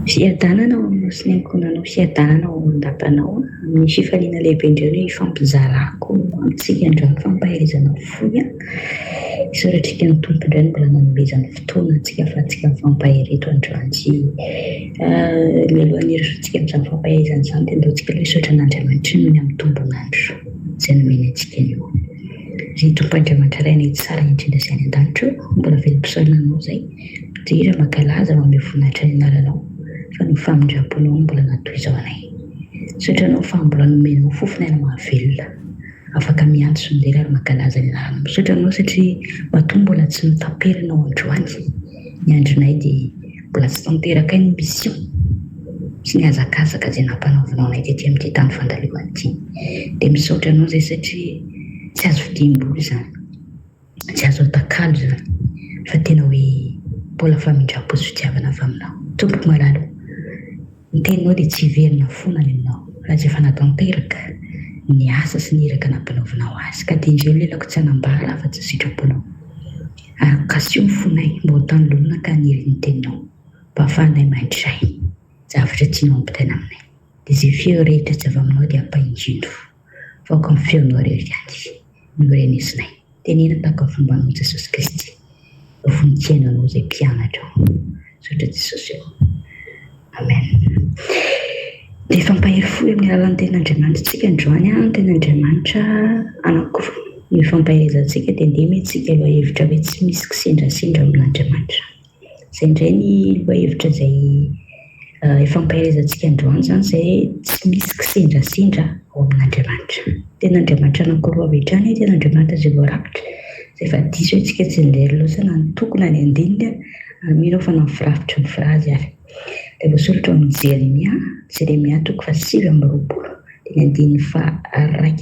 Fiadanana ao amin'ny nosinainkonanao, fiadanana ao an-dapanao amin'ny fifaliana lehibe indreo hoe ifampizarako amintsika androany fampahirizana foy isaoratrika ny tompo indray no mbola nanomezany fotoana antsika fa antsika mifampahiry eto androany tsy mialohan'heritritsika amin'izany fampahirizana izany dia andaontsika aloha hisaotra an'Andriamanitra noho ny amin'ny tombonandro izay nomeny antsika io. Izay tompo Andriamanitra iray ny tsara indrindra izay any an-danitra mbola velom-pisaorana anao izay dira makalaza manome voninahitra ny anaranao fa ny famindraponao mbola natohizao anay. Misaotranao fa mbola nomenao fofona mahavelona afaka miantso mindera ary makalaza ny anaranao. Misaotranao satria matoa mbola tsy notaperinao androany ny andronay dia mbola tsy tanteraka ny mission sy ny hazakazaka izay nampanaovinao anay tetỳ amin'ity tany fandalehana ity. Dia misaotranao izay satria tsy azo fidiam-boly izany, tsy azo atakalo izany fa tena hoe mbola famindrapo sy fitiavana avy aminao. Tompoko malalo, ny teninao dia tsy hiverina foana ny aminao raha tsy efa natanteraka ny asa sy ny iraka nampanaovinao azy ka dia indreo lelako tsy hanambara afa-tsy sitraponao. Ary kasio ny fonay mba ho tanolona ka haniry ny teninao mba ahafahanay mandray zavatra tianao ampitaina aminay. Dia izay feo rehetra tsy avy aminao dia ampahinjindro vaoka amin'ny feonao rehetra andy no renesinay. Tenena tahaka ny fombanao Jesosy Kristy vonintsiananao izay mpianatra saotra Jesosy eo. Amen. Dia fampahery foy amin'ny alalan'ny ten'Andriamanitra tsika androany ny ten'Andriamanitra anankiroa ny fampaherizantsika dia ndeha mentsika aloha hevitra hoe tsy misy kisendrasendra amin'Andriamanitra. Izay indray ny loha hevitra izay fampaherizantsika androany izany izay tsy misy kisendrasendra ao amin'Andriamanitra. Ten'Andriamanitra anankiroa avy hatrany ten'Andriamanitra izay voarakitra izay efa diso hoe tsika tsy indray loatra na ny toko na ny andinina aminao fa namfirafitra ny firazy ary. Dia voasoratra ao amin'ny Jeremia toko 8:20 dia ny andininy 2:1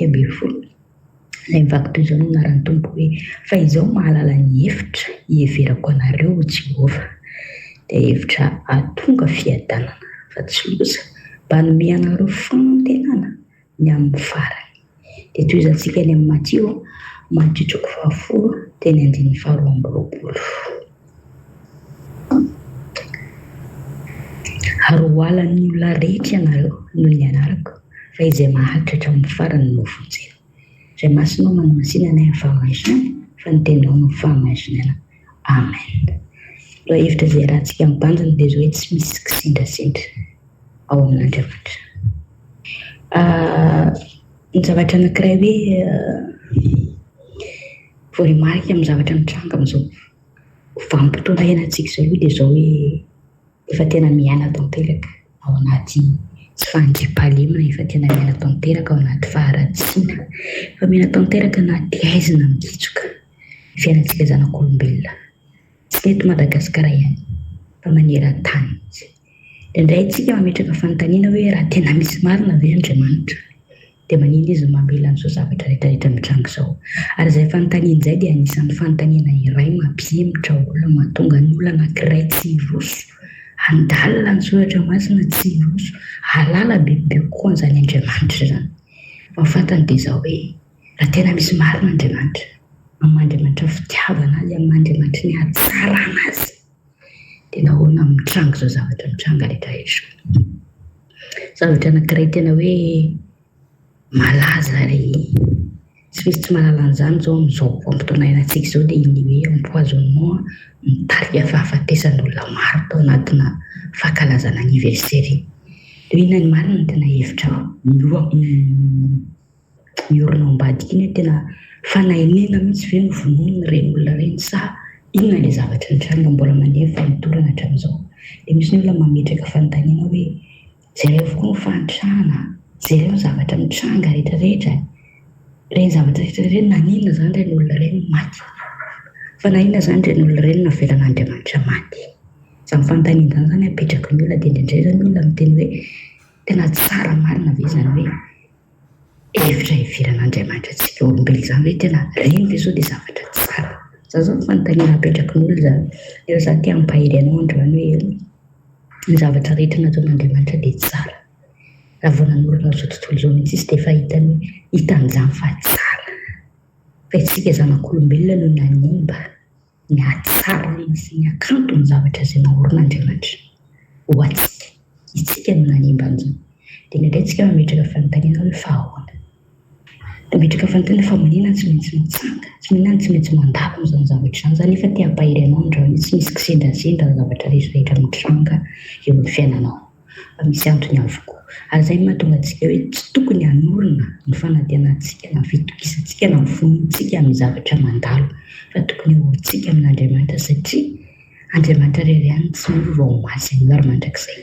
izay mivaky toy izao no anaran'ny tompo hoe fa izao mahalala ny hevitra hieverako anareo Jehovah dia hevitra ahatonga fiadanana fa tsy loza mba hanome anareo fanantenana ny amin'ny farany. Dia toy izantsika ny amin'ny Matio 10:10 dia ny andininy 2:20. Ary hoalan'ny olona rehetra ianareo noho ny anarako fa izay maharitra amin'ny farany no vonjena. Izay masonao manomasina anay amin'ny fahamasinana fa ny teninao no fahamasinana. Amen. Loha hevitra izay rahantsika mibanjina dia izao hoe tsy misy kisendrasendra ao amin'Andriamanitra. Ny zavatra anankiray hoe voaremarika amin'ny zavatra mitranga amin'izao vanim-potoana iainantsika izao dia izao hoe efa tena miaina tanteraka ao anaty tsy fandriam-pahalemana, efa tena miaina tanteraka ao anaty faharatsiana, efa miaina tanteraka anaty aizina mitsoka ny fiainantsika zanak'olombelona. Tsy eto Madagasikara ihany fa maneran-tany mihitsy. Dia indray isika mametraka fanontaniana hoe raha tena misy marina ve Andriamanitra dia maninona izy mamela an'izao zavatra rehetrarehetra mitranga izao. Ary izay fanontaniana izay dia anisan'ny fanontaniana iray mampihemitra olona, mahatonga ny olona anankiray tsy hiroso handalina ny soratra masina, tsy hiroso halala bebe koa an'izany Andriamanitra izany. Fa ny fantany dia izao hoe raha tena misy marina Andriamanitra, amin'Andriamanitra fitiavana azy, amin'Andriamanitra ny hatsarana azy, dia nahoana mitranga izao zavatra mitranga rehetrarehetra. Zavatra anankiray tena hoe malaza ary tsy misy tsy mahalala an'izany izao amin'izao vanim-potoana iainantsika izao dia iny hoe empoisonnement mitarika fahafatesan'olona maro tao anatina fankalazana anniversaire. Dia inona ny marina no tena hevitra miorina ao ambadika iny hoe tena fanahinena mihitsy ve no vonoiny ireny olona ireny sa inona ilay zavatra mitranga mbola maneho fanotorana hatramin'izao. Dia misy ny olona mametraka fanontaniana hoe zareo avokoa ny fahantrana, zareo ny zavatra mitranga rehetrarehetra, ireny zavatra rehetrarehetra naninona izany ireny olona ireny maty, fa naninona izany ireny olona ireny navelan'Andriamanitra maty. Izany fanontaniana izany apetraka ny olona dia indraindray izany olona miteny hoe tena tsara marina ve izany hoe hevitra hiveran'Andriamanitra antsika olombelona izany hoe tena ireny ve izao dia zavatra tsara. Izany izao ny fanontaniana apetraka ny olona izany. Efa izaho tia mampahiry anao androany hoe ny zavatra rehetra nataon'Andriamanitra dia tsara. Raha vao nanorina izao tontolo izao mihitsy izy dia efa hitan'izany fa tsara. Fa isika zanak'olombelona no nanimba ny hatsarany sy ny hakanto ny zavatra izay naorin'Andriamanitra. ho atsika itsika no nanimba an'izany dia indraindray tsika mametraka fanontaniana hoe fa ahoana. Mametraka fanontaniana fa maninona tsy maintsy mitsanga, tsy maninona tsy maintsy mandalo amin'izany zavatra izany. Izany efa te-hampahiry anao androany, tsy misy kisendasendra ny zavatra rehetrarehetra mitranga eo amin'ny fiainanao, fa misy antony avokoa. Ary izay mahatonga antsika hoe tsy tokony hanorina ny fanantenantsika na fitokisantsika na ny fonontsika amin'ny zavatra mandalo, fa tokony hoantsika amin'Andriamanitra satria Andriamanitra irery ihany tsy miova ao masiny maro mandrakizay.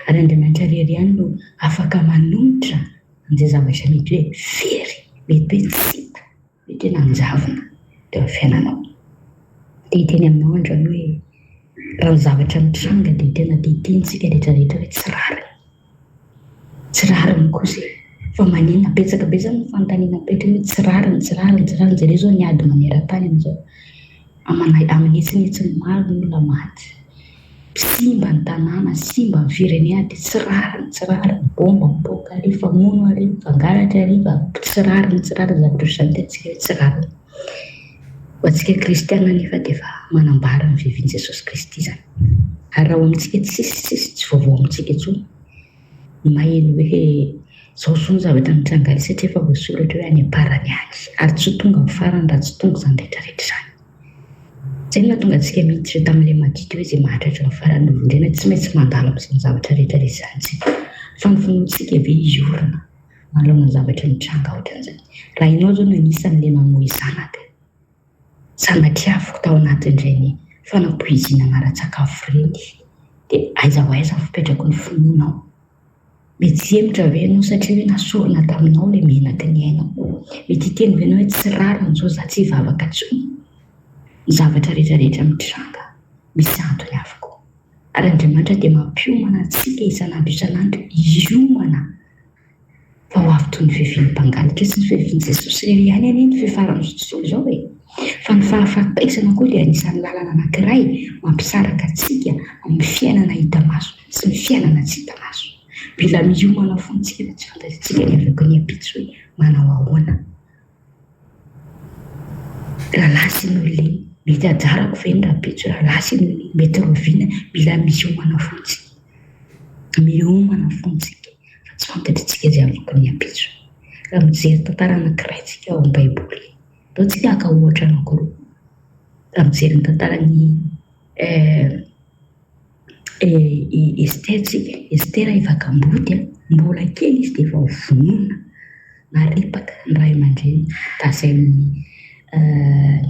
Ary Andriamanitra irery ihany no afaka manomitra an'izay zavatra mety hoe very, mety hoe tsy hita, mety hoe nanjavona teo amin'ny fiainanao. Dia hiteny aminao androany hoe raha ny zavatra mitranga dia tena titiantsika rehetrarehetra hoe tsy rariny. Tsy rariny kosa fa maninona betsaka be zany ny fanontaniana petra hoe tsy rariny, tsy rariny, tsy rariny. Zareo zao niady maneran-tany amin'izao amin'ny etsinetsiny maro ny olona maty, simba ny tanàna, simba ny firenena, dia tsy rariny, tsy rariny. Bomba mipoaka ariva, mono ariva, fangalatra ariva, tsy rariny, tsy rariny. Zavatra ohatr'izany tentsika hoe tsy rariny. Ho antsika kristiana nefa dia efa manambara ny fiavian'i Jesosy Kristy izany. Ary raha ho amintsika tsisy tsy vaovao amintsika intsony ny maheno hoe izao zao ny zavatra mitranga ary satria efa voasoratra hoe any am-parany any, ary tsy tonga amin'ny farany raha tsy tonga izany rehetrarehetra izany. Izay no mahatonga antsika miditra tamin'ilay madity hoe izay mahatratra ny farany novondrena tsy maintsy mandalo amin'izany zavatra rehetrarehetra izany tsika. Fa ny finoantsika ve iorina manoloana ny zavatra mitranga ohatran'izany. Raha ianao zao no anisan'ilay mamoy zanaka, sanatria afaka tao anatin'ireny fanapoizina mara-tsakafo ireny, dia aiza ho aiza fipetrako ny finoanao. Mety hemitra ve ianao satria hoe nasorina taminao ilay menaky ny ainao. Mety hiteny ve ianao hoe tsy rariny izao za tsy hivavaka intsony. Ny zavatra rehetrarehetra mitranga misy antony avokoa. Ary Andriamanitra dia mampiomana antsika isan'andro isan'andro, hiomana fa ho avy toy ny fiavian'ny mpangalatra. Tsy ny fiavian'i Jesosy irery ihany anie ny fiafarany tontolo izao e, fa ny fahafatesana koa dia anisan'ny lalana anankiray mampisaraka antsika amin'ny fiainana hita maso sy ny fiainana tsy hita maso. Mila miomana fontsika tsy fantatsika ny avy ny ampitso hoe manao ahoana. Raha lasy ny olona mety hajarako ve ny rapitso, raha lasy ny olona mety roviana, mila miomana fontsika. Miomana fontsika fa tsy fantatritsika izay avy ny ampitso. Raha mijery tantara anankiray tsika ao amin'ny Baiboly, atao tsika aka ohatra anankiroa. Raha mijery ny tantaran'ny Estera Ivakambody, mbola kely izy dia efa vonona naripaka ny ray aman-dreny tasain'ny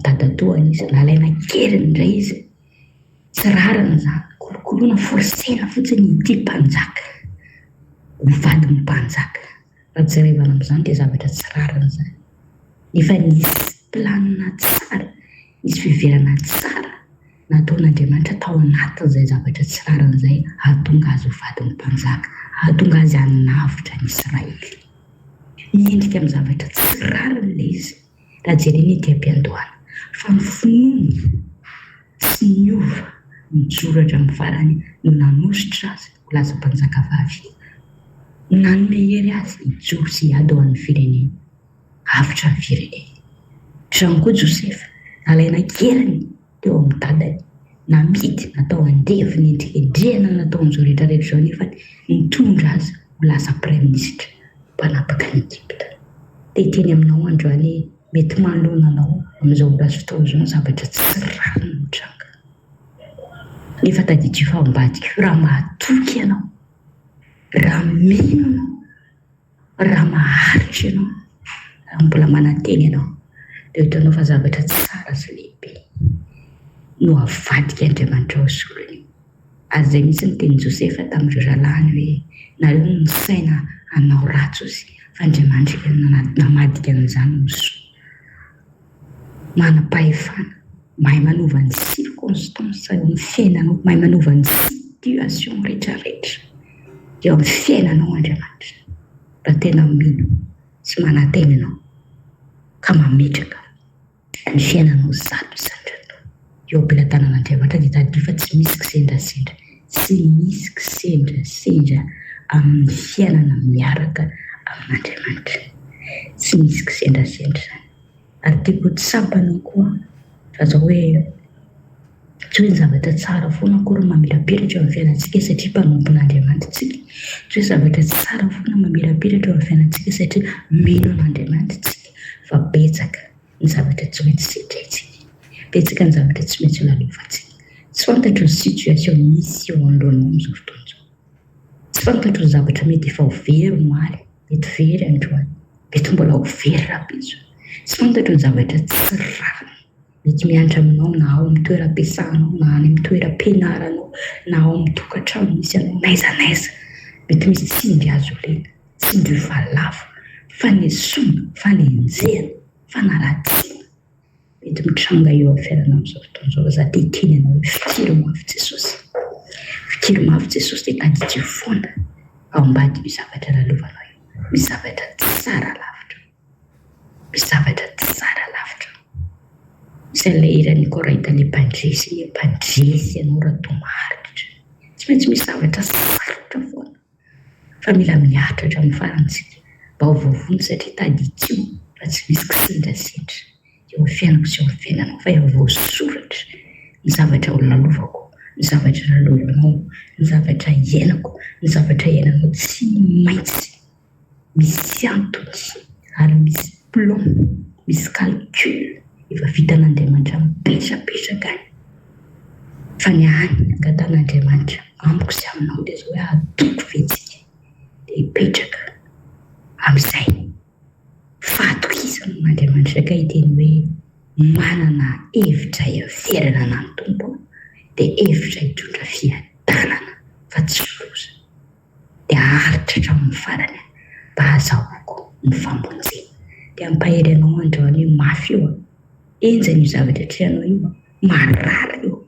dadatoany izy, nalaina kely indray izy. Tsy rariny izany, kolokoloina forsena fotsiny ity mpanjaka, mivadiny mpanjaka. Raha jerevana amin'izany dia zavatra tsy rariny izany. Nefa nisy planina tsara, nisy fiverana tsara nataon'Andriamanitra tao anatin'izay zavatra tsy rariny izay, ahatonga azy ho vadiny mpanjaka, ahatonga azy hanavotra ny Israely. Miendrika amin'ny zavatra tsy rariny ilay izy raha jerena ety am-piandohana, fa ny finoany tsy niova mijoratra amin'ny farany no nanositra azy ho lasa mpanjaka vavy. Nanome hery azy hijoro sy hiady ho an'ny firenena, avotra ny firenena. Izany koa Josefa, nalaina keriny teo amin'ny dadany, namidy natao andevy, nendrikendrehana natao amin'izao rehetrarehetra izao, nefa nitondra azy ho lasa praiministra mpanapaka ny Egypta. Dia hiteny aminao androany mety manoloana anao amin'izao ora sy fotoana izao ny zavatra tsy rariny mitranga. Nefa tadidro fa ambadika raha mahatoky ianao, raha mino ianao, raha maharitra ianao, raha mbola mananteny ianao, dia hitanao fa zavatra tsara sy lehibe no avadika Andriamanitra ao solony. Ary izay mihitsy ny tenin'i Josefa tamin'ireo rahalahy hoe nareo no nisaina hanao ratsy izy, fa Andriamanitra namadika an'izany no soa. Manam-pahefana, mahay manova ny circonstance eo amin'ny fiainanao, mahay manova ny situation rehetrarehetra eo amin'ny fiainanao Andriamanitra. Raha tena mino sy manantena ianao ka mametraka ny fiainanao zato isan-taona eo am-pelatanan'Andriamanitra, dia taddio fa tsy misy kisendrasendra, tsy misy kisendrasendra amin'ny fiainana miaraka amin'Andriamanitra. Tsy misy kisendrasendra izany. Ary tiako ho tsampana koa fa zao hoe tsy hoe zavatra tsara foana akory mamirapiratra eo amin'ny fiainantsika satria mpanompon'Andriamanitsika. Tsy hoe zavatra tsara foana mamirapiratra eo amin'ny fiainantsika satria mino an'Andriamanitsika, fa betsaka ny zavatra tsy maintsy setraitsika, betsaka ny zavatra tsy maintsy lalovantsika. Tsy fantatro ny situation misy eo anoloanao amin'izao fotoana izao. Tsy fantatro ny zavatra mety efa ho very omaly, mety very androany, mety mbola ho very rahampitso. Tsy fantatro ny zavatra tsy rariny mety mianatra aminao, na ao amin'ny toeram-piasanao, na any amin'ny toeram-pianaranao, na ao amin'ny tokantrano misy anao, n'aiza n'aiza. Mety misy tsindry azo lena, tsindry valavo, fanesoana, fanenjehana, fanaratsiana. Mety mitranga eo amin'ny fiainana amin'izao fotoana izao. Za te hiteny ianao hoe fikiry mafy Jesosy. Fikiry mafy Jesosy dia tadidio foana ao ambady misy zavatra lalovanao io. Misy zavatra tsara lavitra. Misy zavatra tsara lavitra. Izay lehiran'ny koraita ilay mpandresy ianao raha toa maharitra. Tsy maintsy misy zavatra sarotra foana. Fa mila miaritra amin'ny farantsika mba ho vavony satria tadidio fa tsy misy kisendrasendra eo amin'ny fiainako sy eo amin'ny fiainanao, fa eo voasoratra ny zavatra ho lalovako, ny zavatra lalovanao, ny zavatra iainako, ny zavatra iainanao tsy maintsy misy antony ary misy plan, misy calcul efa vitan'Andriamanitra mipetrapetraka any. Fa ny any angatan'Andriamanitra amiko sy aminao dia zao hoe atoko fetsika dia hipetraka amin'izay fahatokisana n'Andriamanitra ka hiteny hoe manana hevitra hiaverana na ny tompo dia hevitra hitondra fiadanana fa tsy loza. Dia aharitra hatramin'ny farany mba ahazoako ny famonjena. Dia ampahery anao androany hoe mafy io, enjany io zavatra trehanao io, marary io,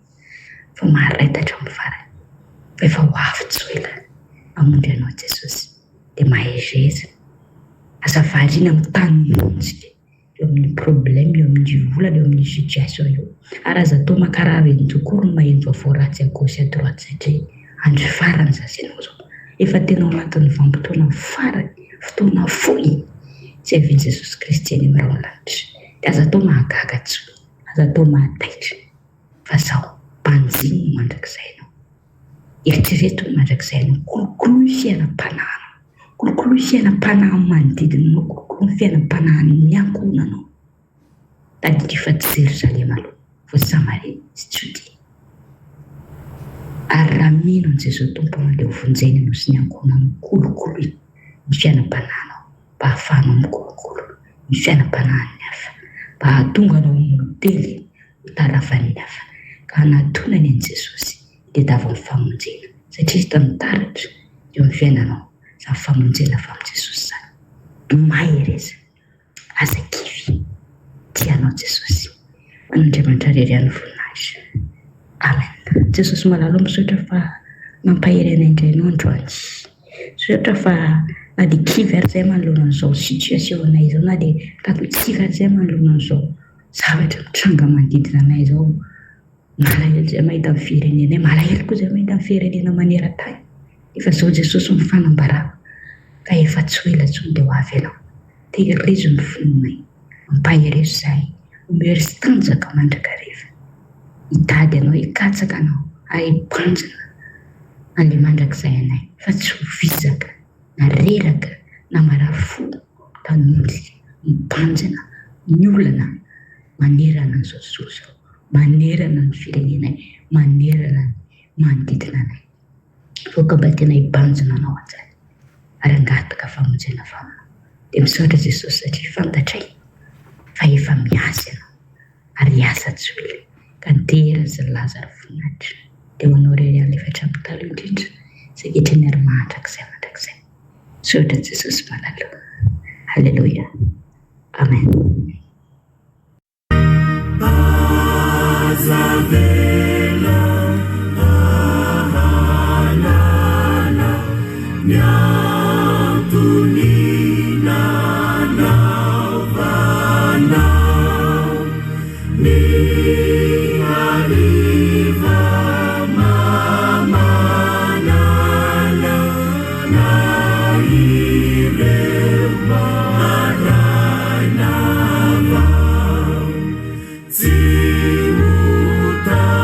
fa maharaita hatramin'ny farany. Fa efa ho avy tsoela amonjy anao Jesosy. Dia mahereza azavadina amin'ny tany monjika eo amin'ny problème, eo amin'ny olana, eo amin'ny situation io. Ary aza atao makarary eny tokory ny maheno vaovao ratsy à gauche à droite satria andro farany zazenao zao. Efa tena ao anatin'ny vanim-potoana farany, fotoana fohy izay avy Jesosy Kristy any amin'ny lanitra. Dia aza atao mahagaga tsoa, aza atao mahataitra, fa zaho mpanjiny mandrakizay ianao. Eritrereto ny mandrakizay ianao, kolokolo ny fiainam-panahiny, kolokolo ny fiainam-panahiny manodidinanao, kolokolo ny fiainam-panahiny miankonanao. Tadidio fa tsy Jerosalema aloha, fa Samaria sy Judea. Ary raha mino an' Jesosy Tompo ilay hovonjeny ianao sy ny ankonanao, kolokolo ny fiainam-panahinao mba hahafahanao mikolokolo ny fiainam-panahin'ny hafa, mba hahatonga anao modely ho tarafan'ny hafa. Ka anatonany an' Jesosy hitadiava amin'ny famonjena satria hita mitaratra eo amin'ny fiainanao izany famonjena avy amin'i Jesosy izany. Mahereza, aza kivy, tianao Jesosy. An'Andriamanitra rery ihany voninahitra. Amen. Jesosy malalo misaotra fa mampahery anay indray androany. Misaotra fa na dia kivy ary izay manoloana an'izao situation anay izao, na dia tato-tsivy ary izay manoloana an'izao zavatra mitranga manodidina anay izao. Malahelo izay mahita amin'ny firenenay, malahelo koa izay mahita amin'ny firenena maneran-tany. Efa izao Jesosy mifanambara ka efa tsy ho ela intsony dia ho avy ianao. Tehirizo ny fononay, mampahery izahay, omeo sy tanjaka mandrakariva. Hitady anao, hikatsaka anao, ary hibanjina an'ilay mandrakizay anay, fa tsy ho vizaka na reraka na marafo tanonjy, mibanjina, ny olana manerana an'izao tontolo izao, manerana ny firenenay, manerana ny manodidina anay. Voaka mba tena hibanjina anao anjany ary angataka famonjena avy aminao. Dia misaotra Jesosy satria fantatray fa efa miasa ianao ary hiasa tsy ho ela. Ka nitehera sy ny Lazara voninahitra dia ho anao irery amin'ny efatra amin'ny talo indrindra izay kehitriny ary mandrakizay mandrakizay. Misaotra Jesosy malalo. Halleluja. Amen. Ziuta